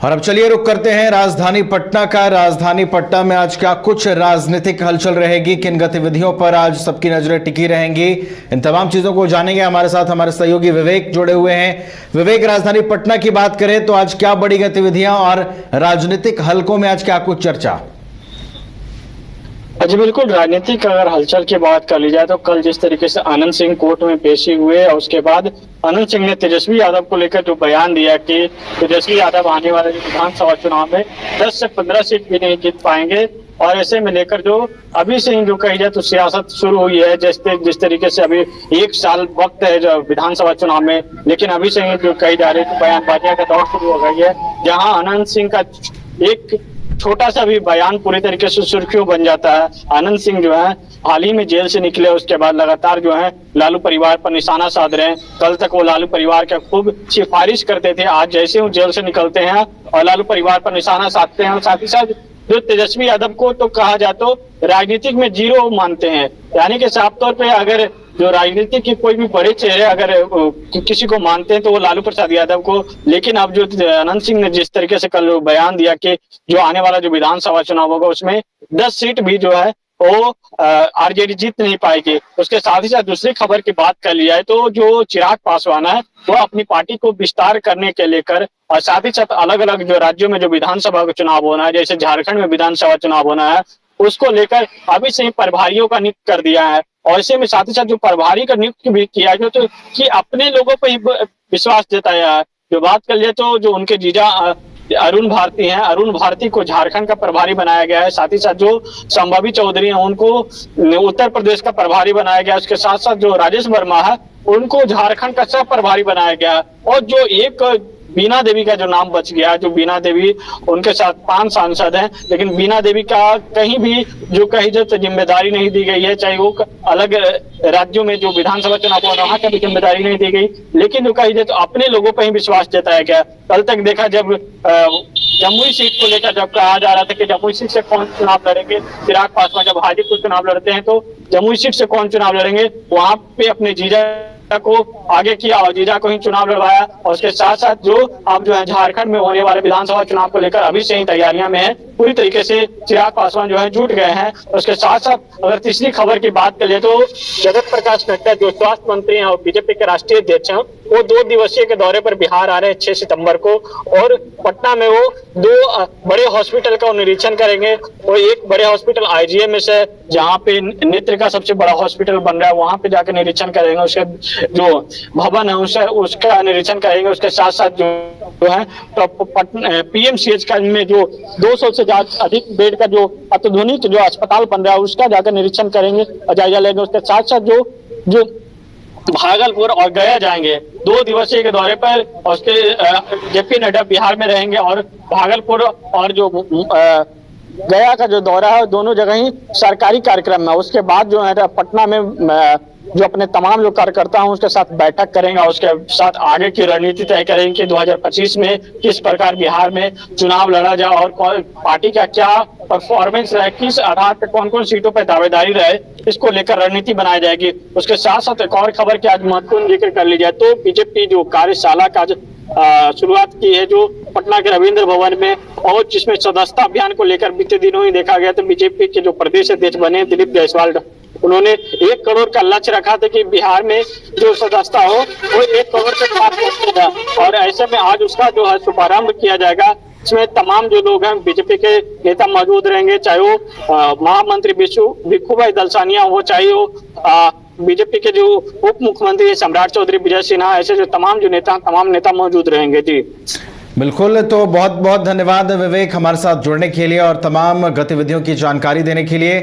और अब चलिए रुक करते हैं राजधानी पटना का। राजधानी पटना में आज क्या कुछ राजनीतिक हलचल रहेगी, किन गतिविधियों पर आज सबकी नजरें टिकी रहेंगी, इन तमाम चीजों को जानेंगे। हमारे साथ हमारे सहयोगी विवेक जुड़े हुए हैं। विवेक, राजधानी पटना की बात करें तो आज क्या बड़ी गतिविधियां और राजनीतिक हलकों में आज क्या कुछ चर्चा? जी बिल्कुल, राजनीतिक अगर हलचल की बात कर ली जाए तो कल जिस तरीके से आनंद सिंह कोर्ट में पेशी हुए और उसके बाद आनंद सिंह ने तेजस्वी यादव को लेकर जो बयान दिया कि तेजस्वी यादव आने वाले विधानसभा चुनाव में 10 से 15 सीट भी नहीं जीत पाएंगे, और ऐसे में लेकर जो अभी से ही जो कही जाए तो सियासत शुरू हुई है। जिस तरीके से अभी 1 साल वक्त है जो विधानसभा चुनाव में, लेकिन अभी से ही जो कही जा रही है बयानबाजियां का दौर शुरू हो गई है, जहां आनंद सिंह का एक छोटा सा भी बयान पूरी तरीके से सुर्खियों बन जाता है। आनंद सिंह जो है हाल ही में जेल से निकले, उसके बाद लगातार जो है लालू परिवार पर निशाना साध रहे हैं। कल तक वो लालू परिवार का खूब सिफारिश करते थे, आज जैसे वो जेल से निकलते हैं और लालू परिवार पर निशाना साधते हैं, और साथ ही साथ जो तेजस्वी यादव को तो कहा जाए तो राजनीतिक में जीरो मानते हैं। यानी कि साफ तौर पे अगर जो राजनीति के कोई भी बड़े चेहरे अगर किसी को मानते हैं तो वो लालू प्रसाद यादव को। लेकिन अब जो आनंद सिंह ने जिस तरीके से कल बयान दिया कि जो आने वाला जो विधानसभा चुनाव होगा उसमें 10 सीट भी जो है वो आरजेडी जीत नहीं पाएगी। उसके साथ ही साथ दूसरी खबर की बात कर ली जाए तो जो चिराग पासवान है वो अपनी पार्टी को विस्तार करने के लेकर और साथ ही साथ अलग अलग जो राज्यों में जो विधानसभा का चुनाव होना है, जैसे झारखंड में विधानसभा चुनाव होना है, उसको लेकर अभी से ही प्रभारियों का नियुक्त कर दिया है। और ऐसे में साथ ही साथ जो प्रभारी का नियुक्त भी किया जो तो कि अपने लोगों पर ही विश्वास जताया है। जो बात कर लिया तो जो उनके जीजा अरुण भारती हैं, अरुण भारती को झारखंड का प्रभारी बनाया गया है। साथ ही साथ जो संभावी चौधरी हैं उनको उत्तर प्रदेश का प्रभारी बनाया गया है। उसके साथ साथ जो राजेश वर्मा है उनको झारखंड का सह प्रभारी बनाया गया है। और जो एक बीना देवी का जो नाम बच गया, जो बीना देवी, उनके साथ 5 सांसद हैं, लेकिन बीना देवी का कहीं भी जो कही जाए तो जिम्मेदारी नहीं दी गई है। चाहे वो अलग राज्यों में जो विधानसभा चुनाव हुआ वहां का भी जिम्मेदारी नहीं दी गई, लेकिन जो कही जाए तो अपने लोगों पर ही विश्वास जताया गया। कल तक देखा जब जमुई सीट को लेकर जब कहा जा रहा था कि जमुई सीट से कौन चुनाव लड़ेंगे, चिराग पासवान जब हाजीपुर चुनाव लड़ते हैं तो जमुई सीट से कौन चुनाव लड़ेंगे, वहां पे अपने जीजा को आगे किया और जीजा को ही चुनाव लड़वाया। और उसके साथ साथ जो अब जो है झारखंड में होने वाले विधानसभा चुनाव को लेकर अभी से ही तैयारियां में है। पूरी तरीके से चिराग पासवान जो है जुट गए हैं। उसके साथ साथ अगर तीसरी खबर की बात करें तो जगत प्रकाश नड्डा जो स्वास्थ्य मंत्री हैं और बीजेपी के राष्ट्रीय अध्यक्ष हैं, वो 2 दिवसीय के दौरे पर बिहार आ रहे हैं 6 सितंबर को, और पटना में वो 2 बड़े हॉस्पिटल का निरीक्षण करेंगे। वो एक बड़े हॉस्पिटल IGMS है जहाँ पे नेत्र का सबसे बड़ा हॉस्पिटल बन रहा है, वहां पे जाकर निरीक्षण करेंगे। उसके जो भवन है उसका निरीक्षण करेंगे। उसके साथ साथ जो है तो PMCH का में जो 200 से अधिक बेड का जो अत्याधुनिक जो अस्पताल बन रहा है उसका जाकर निरीक्षण करेंगे और जायजा लेंगे। उसके साथ साथ जो भागलपुर और गया जाएंगे 2 दिवसीय के दौरे पर। उसके JP नड्डा बिहार में रहेंगे और भागलपुर और जो गया का जो दौरा है दोनों जगह ही सरकारी कार्यक्रम है। उसके बाद जो है पटना में जो अपने तमाम जो कार्यकर्ता हैं उसके साथ बैठक करेंगे और उसके साथ आगे की रणनीति तय करेंगे कि 2025 में किस प्रकार बिहार में चुनाव लड़ा जाए और पार्टी का क्या परफॉर्मेंस रहे, किस आधार पर कौन कौन सीटों पर दावेदारी रहे, इसको लेकर रणनीति बनाई जाएगी। उसके साथ साथ एक और खबर की आज महत्वपूर्ण जिक्र कर ली जाए तो बीजेपी जो कार्यशाला का शुरुआत की है जो पटना के रविंद्र भवन में, और जिसमें सदस्यता अभियान को लेकर बीते दिनों ही देखा गया तो बीजेपी के जो प्रदेश अध्यक्ष बने दिलीप जायसवाल, उन्होंने 1 करोड़ का लक्ष्य रखा था कि बिहार में जो सदस्यता हो वो 1 करोड़ से पार पहुंचेगा, और ऐसे में आज उसका जो है शुभारंभ किया जाएगा। इसमें तमाम जो लोग हैं बीजेपी के नेता मौजूद रहेंगे, चाहे वो महामंत्री भिक्खू भाई दलसानिया हो, चाहे वो बीजेपी के जो उप मुख्यमंत्री सम्राट चौधरी, विजय सिन्हा, ऐसे जो तमाम नेता मौजूद रहेंगे। जी बिल्कुल, तो बहुत बहुत धन्यवाद विवेक हमारे साथ जुड़ने के लिए और तमाम गतिविधियों की जानकारी देने के लिए।